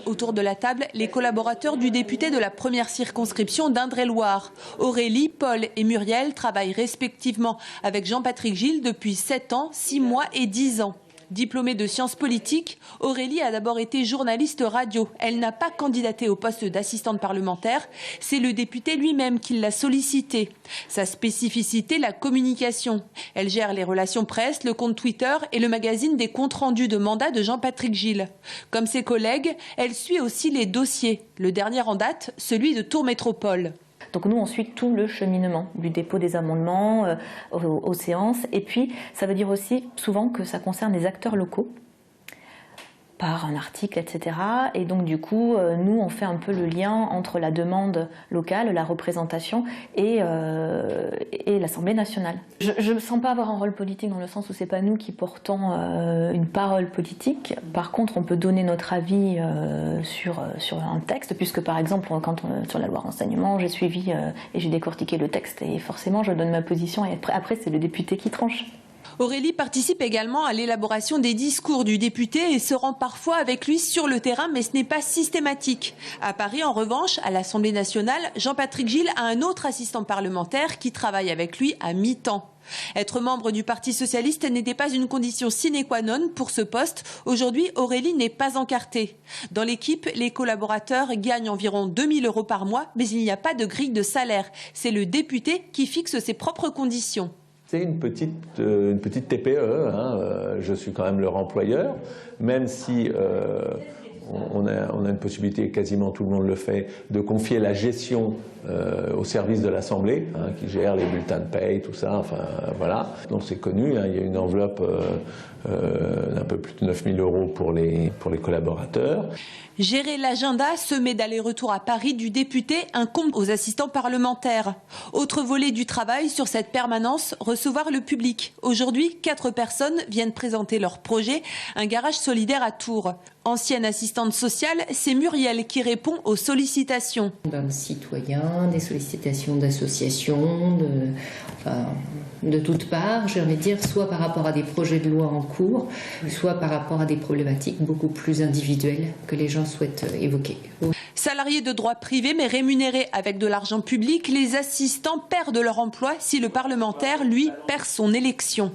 Autour de la table, les collaborateurs du député de la première circonscription d'Indre-et-Loire. Aurélie, Paul et Muriel travaillent respectivement avec Jean-Patrick Gilles depuis 7 ans, 6 mois et 10 ans. Diplômée de sciences politiques, Aurélie a d'abord été journaliste radio. Elle n'a pas candidaté au poste d'assistante parlementaire. C'est le député lui-même qui l'a sollicité. Sa spécificité, la communication. Elle gère les relations presse, le compte Twitter et le magazine des comptes rendus de mandat de Jean-Patrick Gilles. Comme ses collègues, elle suit aussi les dossiers. Le dernier en date, celui de Tours Métropole. Donc nous, on suit tout le cheminement du dépôt des amendements aux séances. Et puis, ça veut dire aussi souvent que ça concerne les acteurs locaux, par un article, etc. Et donc du coup, nous, on fait un peu le lien entre la demande locale, la représentation et l'Assemblée nationale. Je ne sens pas avoir un rôle politique dans le sens où c'est pas nous qui portons une parole politique. Par contre, on peut donner notre avis sur un texte, puisque par exemple, sur la loi renseignement, j'ai suivi et j'ai décortiqué le texte et forcément, je donne ma position et après c'est le député qui tranche. Aurélie participe également à l'élaboration des discours du député et se rend parfois avec lui sur le terrain, mais ce n'est pas systématique. À Paris, en revanche, à l'Assemblée nationale, Jean-Patrick Gilles a un autre assistant parlementaire qui travaille avec lui à mi-temps. Être membre du Parti socialiste n'était pas une condition sine qua non pour ce poste. Aujourd'hui, Aurélie n'est pas encartée. Dans l'équipe, les collaborateurs gagnent environ 2 000 € par mois, mais il n'y a pas de grille de salaire. C'est le député qui fixe ses propres conditions. C'est une petite TPE, je suis quand même leur employeur, même si on a une possibilité, quasiment tout le monde le fait, de confier la gestion au service de l'Assemblée, qui gère les bulletins de paye, tout ça, enfin voilà. Donc c'est connu, il y a une enveloppe d'un peu plus de 9 000 € pour les collaborateurs. Gérer l'agenda, semé d'aller-retour à Paris du député, incombe aux assistants parlementaires. Autre volet du travail sur cette permanence, recevoir le public. Aujourd'hui, 4 personnes viennent présenter leur projet, un garage solidaire à Tours. Ancienne assistante sociale, c'est Muriel qui répond aux sollicitations. D'un citoyen, des sollicitations d'associations, de toutes parts, j'ai envie de dire, soit par rapport à des projets de loi en cours, soit par rapport à des problématiques beaucoup plus individuelles que les gens souhaitent évoquer. Salariés de droit privé mais rémunérés avec de l'argent public, les assistants perdent leur emploi si le parlementaire, lui, perd son élection.